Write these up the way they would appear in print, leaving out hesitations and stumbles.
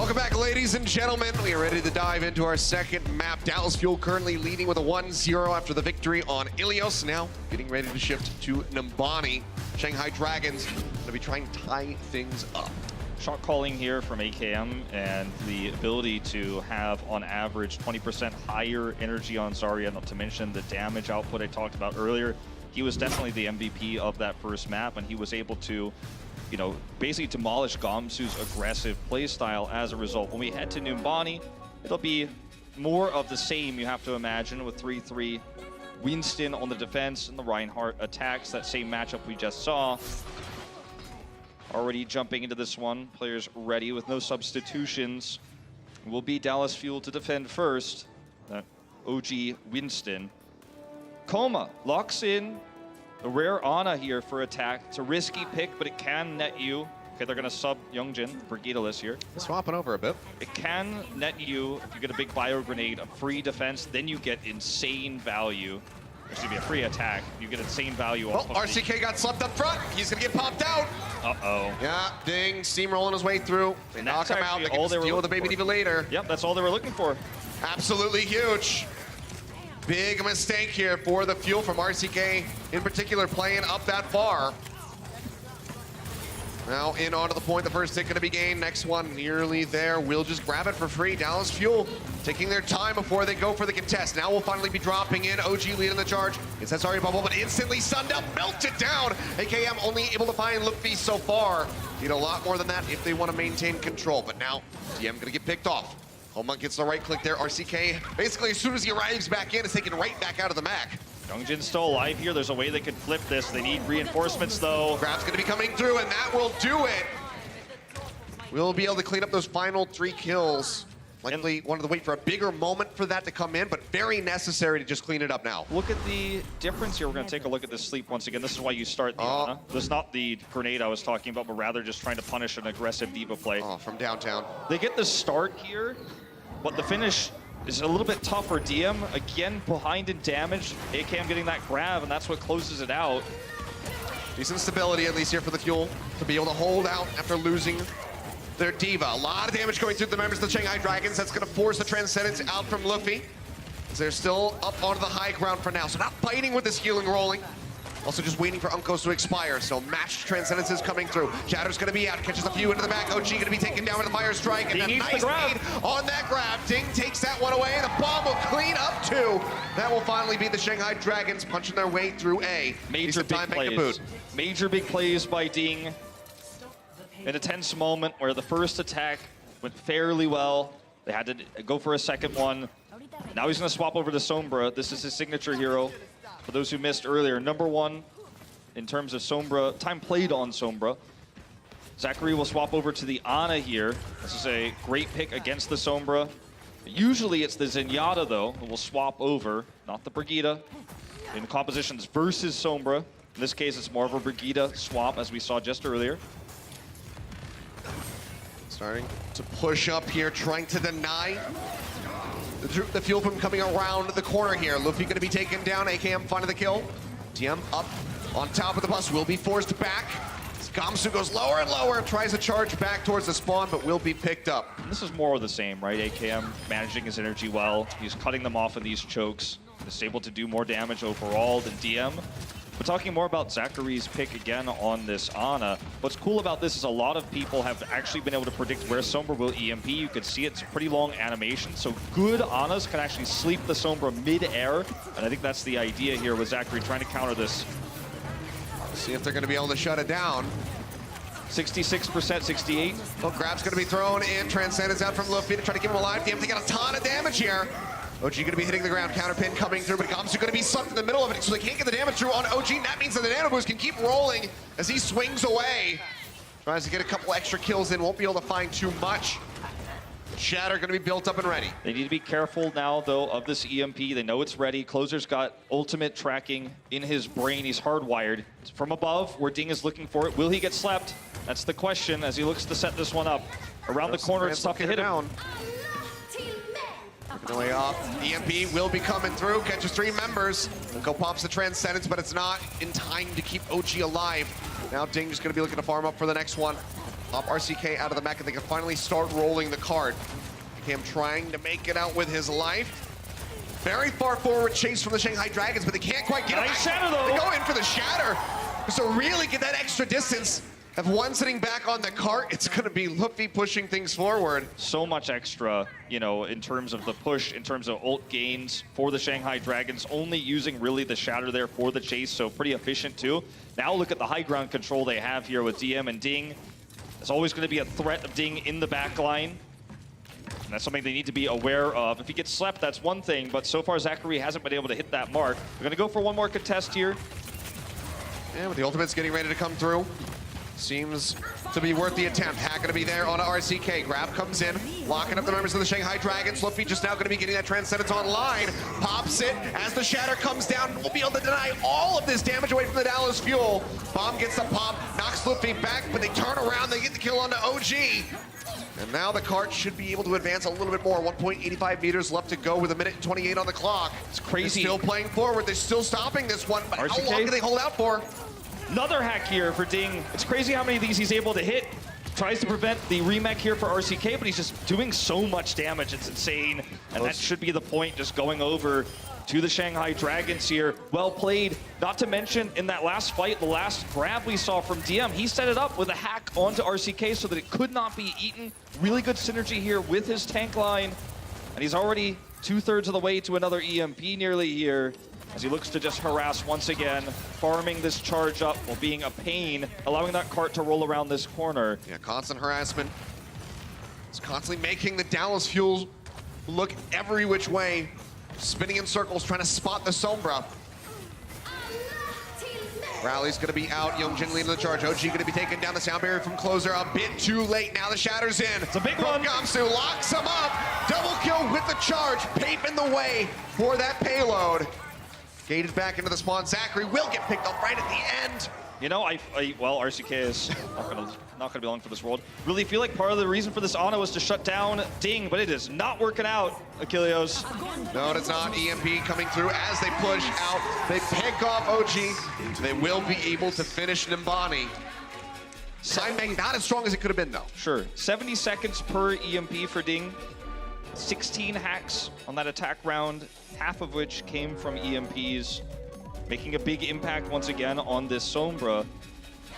Welcome back, ladies and gentlemen. We are ready to dive into our second map. Dallas Fuel currently leading with a 1-0 after the victory on Ilios. Now getting ready to shift to Numbani. Shanghai Dragons going to be trying to tie things up. Shot calling here from AKM and the ability to have, on average, 20% higher energy on Zarya, not to mention the damage output I talked about earlier. He was definitely the MVP of that first map, and he was able to, you know, basically demolish Gamsu's aggressive playstyle as a result. When we head to Numbani, it'll be more of the same, you have to imagine, with 3-3 Winston on the defense and the Reinhardt attacks, that same matchup we just saw. Already jumping into this one, players ready with no substitutions. Will be Dallas Fuel to defend first. That OG Winston. Coma locks in a rare Ana here for attack. It's a risky pick, but it can net you. Okay, they're gonna sub Youngjin, Brigidalist here. Swapping over a bit. It can net you, if you get a big bio grenade, a free defense, then you get insane value. There's gonna be a free attack. You get insane value off of RCK got slumped up front. He's gonna get popped out. Uh-oh. Yeah, Ding, steamrolling his way through. They knock him out. They can deal with the baby diva later. Yep, that's all they were looking for. Absolutely huge. Big mistake here for the Fuel from RCK, in particular, playing up that far. Now in onto the point, the first hit gonna be gained. Next one nearly there. We'll just grab it for free. Dallas Fuel taking their time before they go for the contest. Now we'll finally be dropping in. OG leading the charge. It's that sorry bubble, but instantly sunned up, melted down. AKM only able to find Luffy so far. Need a lot more than that if they want to maintain control. But now DM gonna get picked off. Homa gets the right click there. RCK, basically as soon as he arrives back in, is taken right back out of the Mac. Youngjin's still alive here. There's a way they could flip this. They need reinforcements, though. Grab's gonna be coming through, and that will do it. We'll be able to clean up those final 3 kills. Likely wanted to wait for a bigger moment for that to come in, but very necessary to just clean it up now. Look at the difference here. We're going to take a look at this sleep once again. This is why you start the Ana. This is not the grenade I was talking about, but rather just trying to punish an aggressive diva play. Oh, from downtown. They get the start here, but the finish is a little bit tougher. DM, again, behind in damage. AKM getting that grab, and that's what closes it out. Decent stability, at least here for the Fuel, to be able to hold out after losing their diva. A lot of damage going through the members of the Shanghai Dragons. That's going to force the Transcendence out from Luffy. They're still up onto the high ground for now, so not fighting with this healing rolling. Also just waiting for Uncos to expire, so matched Transcendence is coming through. Shatter's gonna be out, catches a few into the back. OG gonna be taken down with a fire strike, and a nice lead on that grab. Ding takes that one away, and the bomb will clean up too. That will finally be the Shanghai Dragons punching their way through A. Major big plays. Major big plays by Ding. In a tense moment where the first attack went fairly well. They had to go for a second one. Now he's gonna swap over to Sombra. This is his signature hero. For those who missed earlier, #1 in terms of Sombra, time played on Sombra. Zachary will swap over to the Ana here. This is a great pick against the Sombra. Usually it's the Zenyatta though, who will swap over, not the Brigida. In compositions versus Sombra. In this case, it's more of a Brigida swap, as we saw just earlier. Starting to push up here, trying to deny the Fuel from coming around the corner here. Luffy gonna be taken down, AKM finding the kill. DM up on top of the bus, will be forced back. Gamsu goes lower and lower, tries to charge back towards the spawn, but will be picked up. This is more of the same, right? AKM managing his energy well. He's cutting them off in these chokes. He's able to do more damage overall than DM. But talking more about Zachary's pick again on this Ana, what's cool about this is a lot of people have actually been able to predict where Sombra will EMP. You could see it's a pretty long animation, so good Anas can actually sleep the Sombra mid-air, and I think that's the idea here with Zachary trying to counter this. See if they're going to be able to shut it down. 66%, 68. Well, grab's going to be thrown in. Transcendence out from Luffy to try to keep him alive. Damn, they got a ton of damage here. OG going to be hitting the ground, counter pin coming through, but Gamsu going to be sucked in the middle of it, so they can't get the damage through on OG. That means that the Nano Boost can keep rolling as he swings away. Tries to get a couple extra kills in, won't be able to find too much. Shatter going to be built up and ready. They need to be careful now, though, of this EMP. They know it's ready. Closer's got ultimate tracking in his brain. He's hardwired. It's from above, where Ding is looking for it. Will he get slept? That's the question as he looks to set this one up. Around the corner, it's tough to hit him. Working their way off. EMP will be coming through, catches 3 members. Unco pops the Transcendence, but it's not in time to keep OG alive. Now Ding's gonna be looking to farm up for the next one. Pop RCK out of the mech, and they can finally start rolling the cart. Cam trying to make it out with his life. Very far forward chase from the Shanghai Dragons, but they can't quite get it. Nice shatter, though. They go in for the shatter. So really get that extra distance. Have one sitting back on the cart, it's gonna be Luffy pushing things forward. So much extra, you know, in terms of the push, in terms of ult gains for the Shanghai Dragons, only using really the shatter there for the chase, so pretty efficient too. Now look at the high ground control they have here with DM and Ding. There's always gonna be a threat of Ding in the back line. And that's something they need to be aware of. If he gets slept, that's one thing, but so far Zachary hasn't been able to hit that mark. We're gonna go for one more contest here. Yeah, with the ultimates getting ready to come through. Seems to be worth the attempt. Hack gonna be there on RCK. Grab comes in, locking up the members of the Shanghai Dragons. Luffy just now gonna be getting that Transcendence online. Pops it as the shatter comes down. We'll be able to deny all of this damage away from the Dallas Fuel. Bomb gets the pop, knocks Luffy back, but they turn around, they get the kill onto OG. And now the cart should be able to advance a little bit more. 1.85 meters left to go with 1:28 on the clock. It's crazy. They're still playing forward. They're still stopping this one, but RCK? how long can they hold out for? Another hack here for Ding. It's crazy how many of these he's able to hit. Tries to prevent the remake here for RCK, but he's just doing so much damage. It's insane. And that should be the point, just going over to the Shanghai Dragons here. Well played. Not to mention, in that last fight, the last grab we saw from DM, he set it up with a hack onto RCK so that it could not be eaten. Really good synergy here with his tank line. And he's already 2/3 of the way to another EMP nearly here, as he looks to just harass once again, farming this charge up while being a pain, allowing that cart to roll around this corner. Yeah, constant harassment. It's constantly making the Dallas Fuel look every which way, spinning in circles, trying to spot the Sombra. Rally's gonna be out, Youngjin leading the charge. OG gonna be taking down the sound barrier from closer a bit too late. Now the shatter's in. It's a big one. Gamsu locks him up. Double kill with the charge, paving the way for that payload. Gated back into the spawn. Zachary will get picked up right at the end. You know, well, RCK is not gonna be long for this world. Really feel like part of the reason for this Ana was to shut down Ding, but it is not working out, Achilleos. No, it's not. EMP coming through as they push out. They pick off OG. They will be able to finish Numbani. Time bank not as strong as it could have been, though. Sure, 70 seconds per EMP for Ding. 16 hacks on that attack round, half of which came from EMPs, making a big impact once again on this Sombra.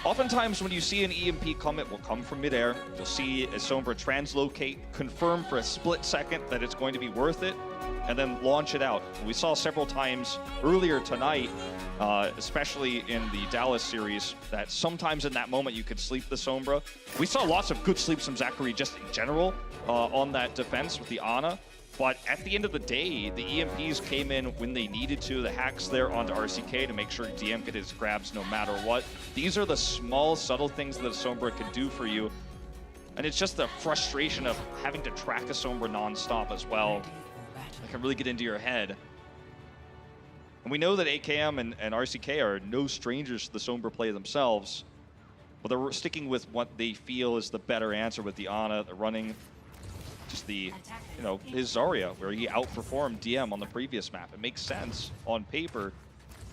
Oftentimes when you see an EMP come, it will come from midair. You'll see a Sombra translocate, confirm for a split second that it's going to be worth it, and then launch it out. We saw several times earlier tonight, especially in the Dallas series, that sometimes in that moment you could sleep the Sombra. We saw lots of good sleeps from Zachary just in general on that defense with the Ana. But at the end of the day, the EMPs came in when they needed to. The hacks there onto RCK to make sure DM could his grabs no matter what. These are the small, subtle things that a Sombra can do for you. And it's just the frustration of having to track a Sombra non-stop as well. It can really get into your head. And we know that AKM and RCK are no strangers to the Sombra play themselves. But they're sticking with what they feel is the better answer with the Ana. They're running just the, you know, his Zarya, where he outperformed DM on the previous map. It makes sense on paper.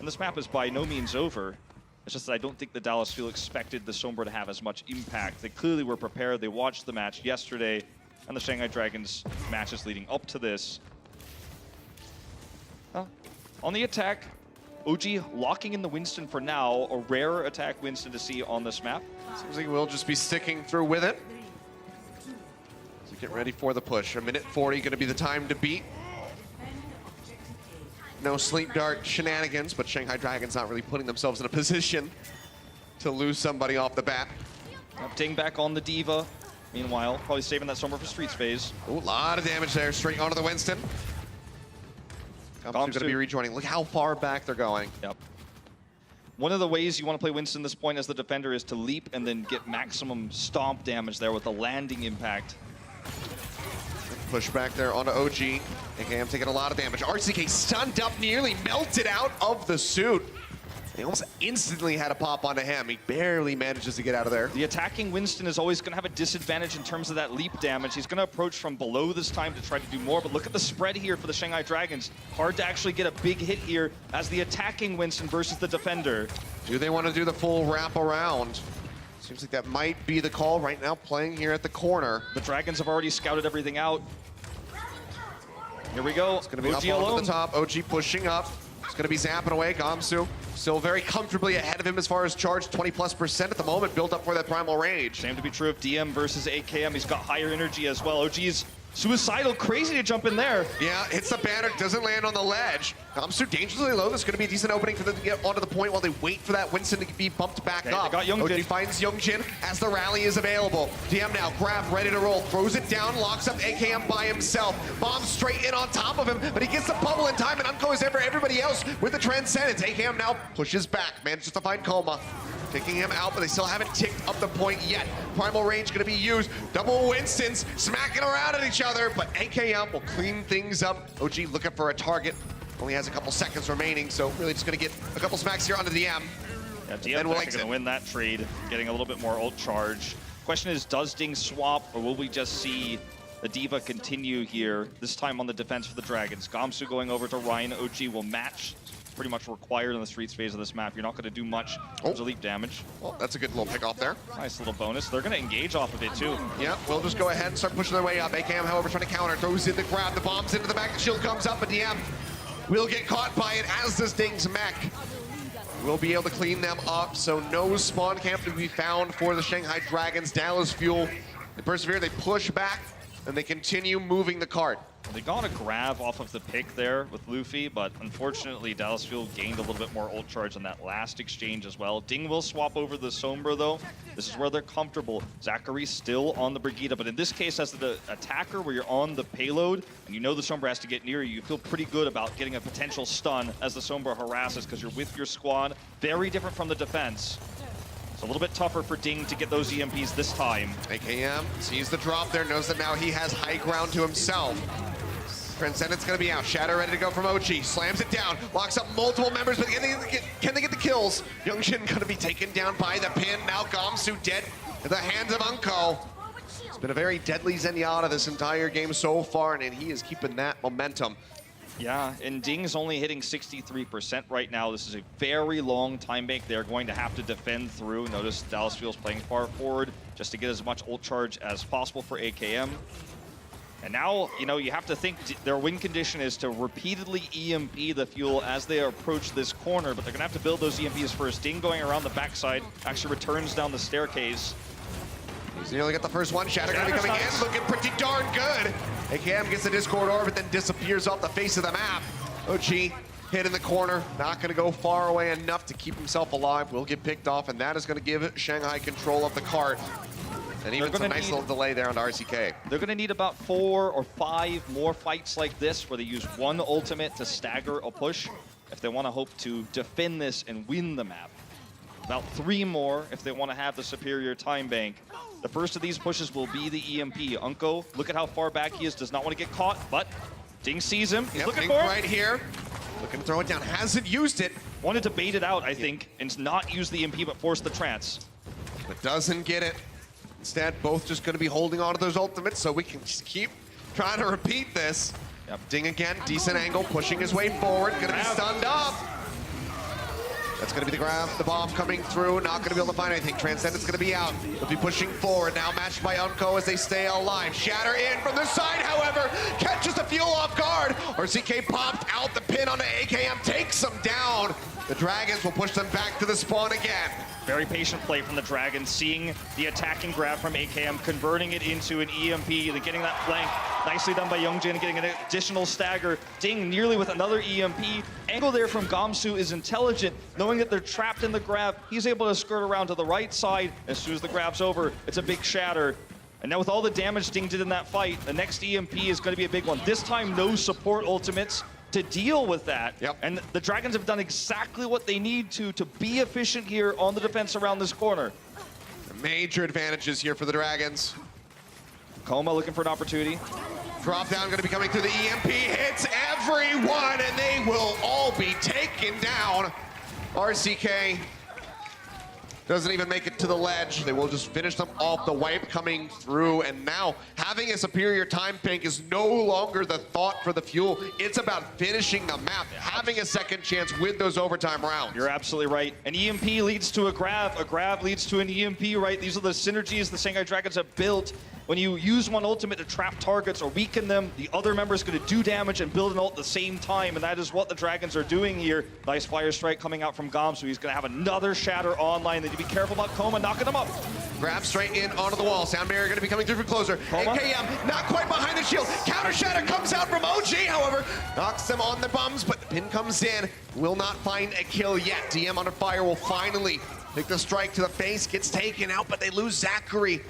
And this map is by no means over. It's just that I don't think the Dallas Fuel expected the Sombra to have as much impact. They clearly were prepared. They watched the match yesterday and the Shanghai Dragons matches leading up to this. On the attack, OG locking in the Winston for now. A rare attack Winston to see on this map. Seems like we'll just be sticking through with it. So get ready for the push. 1:40 going to be the time to beat. No sleep dart shenanigans, but Shanghai Dragons not really putting themselves in a position to lose somebody off the bat. Ding back on the Diva. Meanwhile, probably saving that Sombra for Streets phase. Ooh, a lot of damage there, straight onto the Winston. Gamsu's going to be rejoining. Look how far back they're going. Yep. One of the ways you want to play Winston this point as the defender is to leap and then get maximum stomp damage there with the landing impact. Push back there onto OG. AKM taking a lot of damage. RCK stunned up, nearly melted out of the suit. They almost instantly had a pop onto him. He barely manages to get out of there. The attacking Winston is always going to have a disadvantage in terms of that leap damage. He's going to approach from below this time to try to do more, but look at the spread here for the Shanghai Dragons. Hard to actually get a big hit here as the attacking Winston versus the defender. Do they want to do the full wrap around? Seems like that might be the call right now, playing here at the corner. The Dragons have already scouted everything out. Here we go. It's going to be OG up alone. onto the top. OG pushing up. It's going to be zapping away. Gamsu still very comfortably ahead of him as far as charge, 20+% at the moment, built up for that primal rage. Same to be true of DM versus AKM. He's got higher energy as well. OG's suicidal, crazy to jump in there. Yeah, hits the banner, doesn't land on the ledge. Gamsu dangerously low. There's going to be a decent opening for them to get onto the point while they wait for that Winston to be bumped back Okay, up. they got Youngjin. OG finds Youngjin as the rally is available. DM now, grab, ready to roll, throws it down, locks up AKM by himself. Bomb straight in on top of him, but he gets the bubble in time, and Unko is there for everybody else with the Transcendence. AKM now pushes back, manages to find Coma. Taking him out, but they still haven't ticked up the point yet. Primal Rage gonna be used. Double Winstons smacking around at each other, but AKM will clean things up. OG looking for a target. Only has a couple seconds remaining, so really just gonna get a couple smacks here onto the DM. Yeah, Then DM we'll actually exit. gonna win that trade, getting a little bit more ult charge. Question is, does Ding swap, or will we just see the D.Va continue here, this time on the defense for the Dragons? Gamsu going over to Ryan. OG will match. Pretty much required in the streets phase of this map. You're not going to do much in terms of leap damage. Well, that's a good little pick off there. Nice little bonus. They're going to engage off of it too. Yeah, we'll just go ahead and start pushing their way up. AKM, however, trying to counter. Throws in the grab, the bombs into the back. The shield comes up, but DM will get caught by it, as does Ding's mech. We'll be able to clean them up, so no spawn camp to be found for the Shanghai Dragons. Dallas Fuel, they persevere, they push back, and they continue moving the cart. They got a grab off of the pick there with Luffy, but unfortunately Dallas Fuel gained a little bit more ult charge on that last exchange as well. Ding will swap over the Sombra though. This is where they're comfortable. Zachary still on the Brigida, but in this case as the attacker where you're on the payload and you know the Sombra has to get near you feel pretty good about getting a potential stun as the Sombra harasses because you're with your squad. Very different from the defense. It's a little bit tougher for Ding to get those EMPs this time. AKM sees the drop there, knows that now he has high ground to himself. Transcendence gonna be out. Shatter ready to go from OG. Slams it down. Locks up multiple members, but can they get the kills? Youngjin gonna be taken down by the pin. Now Gamsu dead at the hands of Unko. It's been a very deadly Zenyatta this entire game so far, and he is keeping that momentum. Yeah, and Ding's only hitting 63% right now. This is a very long time bank they're going to have to defend through. Notice Dallas Fuel's playing far forward just to get as much ult charge as possible for AKM. And now, you know, you have to think their win condition is to repeatedly EMP the Fuel as they approach this corner, but they're going to have to build those EMPs first. Ding going around the backside actually returns down the staircase. He's nearly got the first one. Shatter gonna be coming in, looking pretty darn good. AKM gets the Discord Orbit, then disappears off the face of the map. OG hit in the corner, not gonna go far away enough to keep himself alive. Will get picked off, and that is gonna give Shanghai control of the cart. And even some nice little delay there on the RCK. They're gonna need about 4 or 5 more fights like this where they use one ultimate to stagger a push if they wanna hope to defend this and win the map. About 3 more if they want to have the superior time bank. The first of these pushes will be the EMP. Unko, look at how far back he is, does not want to get caught, but Ding sees him. He's looking Ding for it. right here. Looking to throw it down, hasn't used it. Wanted to bait it out, I think, and not use the EMP, but force the trance. But doesn't get it. Instead, both just going to be holding on to those ultimates, so we can just keep trying to repeat this. Yep. Ding again, decent angle, pushing his way forward, going to be stunned up. That's going to be the grab, the bomb coming through, not going to be able to find anything. Transcendence going to be out. They'll be pushing forward, now matched by Unko as they stay alive. Shatter in from the side, however, catches the Fuel off guard. RCK popped out, the pin on the AKM takes them down. The Dragons will push them back to the spawn again. Very patient play from the Dragons, seeing the attacking grab from AKM, converting it into an EMP, then getting that flank. Nicely done by Youngjin, getting an additional stagger. Ding nearly with another EMP. Angle there from Gamsu is intelligent. Knowing that they're trapped in the grab, he's able to skirt around to the right side. As soon as the grab's over, it's a big shatter. And now with all the damage Ding did in that fight, the next EMP is going to be a big one. This time, no support ultimates to deal with that. Yep. And the Dragons have done exactly what they need to be efficient here on the defense around this corner. Major advantages here for the Dragons. Coma looking for an opportunity. Drop down going to be coming through the EMP, hits everyone, and they will all be taken down. RCK doesn't even make it to the ledge. They will just finish them off. The wipe coming through, and now having a superior time bank is no longer the thought for the Fuel. It's about finishing the map, having a second chance with those overtime rounds. You're absolutely right. An EMP leads to a grab leads to an EMP, right? These are the synergies the Shanghai Dragons have built. When you use one ultimate to trap targets or weaken them, the other member is going to do damage and build an ult at the same time, and that is what the Dragons are doing here. Nice Fire Strike coming out from Gom, so he's going to have another Shatter online. They need to be careful about Coma knocking him up. Grab straight in onto the wall. Sound Barrier going to be coming through for closer. Coma. AKM not quite behind the shield. Counter Shatter comes out from OG, however. Knocks them on the bums, but the pin comes in. Will not find a kill yet. DM under fire will finally take the strike to the face. Gets taken out, but they lose Zachary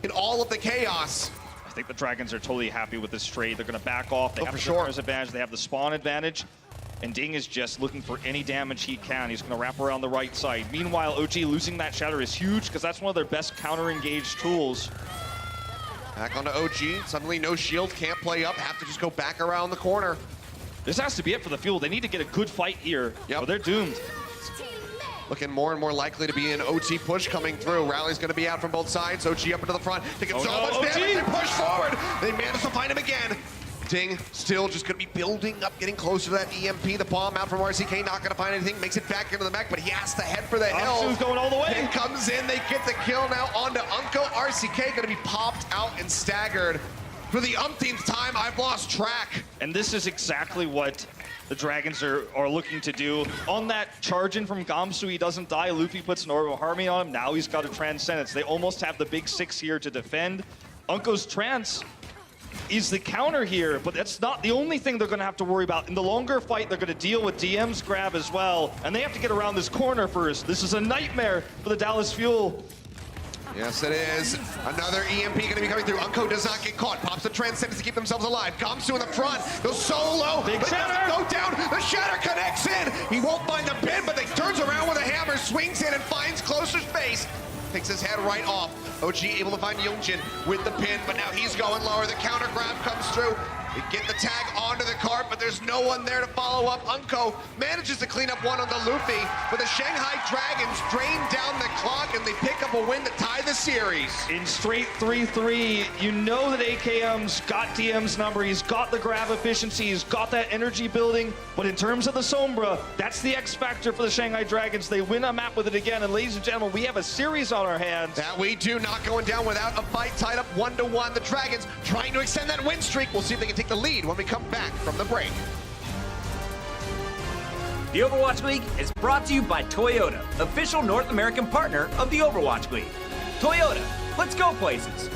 in all of the chaos. I think the Dragons are totally happy with this trade. They're going to back off. They have the Defender's advantage. They have the spawn advantage. And Ding is just looking for any damage he can. He's going to wrap around the right side. Meanwhile, OG losing that Shatter is huge because that's one of their best counter-engaged tools. Back onto OG. Suddenly no shield. Can't play up. Have to just go back around the corner. This has to be it for the Fuel. They need to get a good fight here, or they're doomed. Looking more and more likely to be an OT push coming through. Rally's going to be out from both sides. OG up into the front. Taking so much damage. They push forward. They manage to find him again. Ding still just going to be building up, getting closer to that EMP. The bomb out from RCK, not going to find anything. Makes it back into the mech, but he has to head for the hill. Who's going all the way? Pin comes in. They get the kill now onto Unko. RCK going to be popped out and staggered. For the umpteenth time, I've lost track. And this is exactly what the Dragons are looking to do. On that charge in from Gamsu, he doesn't die. Luffy puts an Orbital Harmony on him. Now he's got a Transcendence. They almost have the big six here to defend. Unko's Trance is the counter here, but that's not the only thing they're going to have to worry about. In the longer fight, they're going to deal with DM's grab as well, and they have to get around this corner first. This is a nightmare for the Dallas Fuel. Yes, it is. Another EMP going to be coming through. Unko does not get caught. Pops the Transcendence to keep themselves alive. Gamsu in the front. Goes so low. Big but Shatter. Go down. The Shatter connects in. He won't find the pin, but he turns around with a hammer, swings in, and finds Closer's face. Takes his head right off. OG able to find Yoongjin with the pin, but now he's going lower. The counter grab comes through. They get the tag onto the cart, but there's no one there to follow up. Unko manages to clean up one on the Luffy, but the Shanghai Dragons drain down the clock and they pick up a win to tie the series. In straight 3-3, you know that AKM's got DM's number, he's got the grab efficiency, he's got that energy building, but in terms of the Sombra, that's the X factor for the Shanghai Dragons. They win a map with it again, and ladies and gentlemen, we have a series on our hands. That we do, not going down without a fight, tied up 1-1. The Dragons trying to extend that win streak. We'll see if they can take the lead when we come back from the break. The Overwatch League is brought to you by Toyota, official North American partner of the Overwatch League. Toyota, let's go places.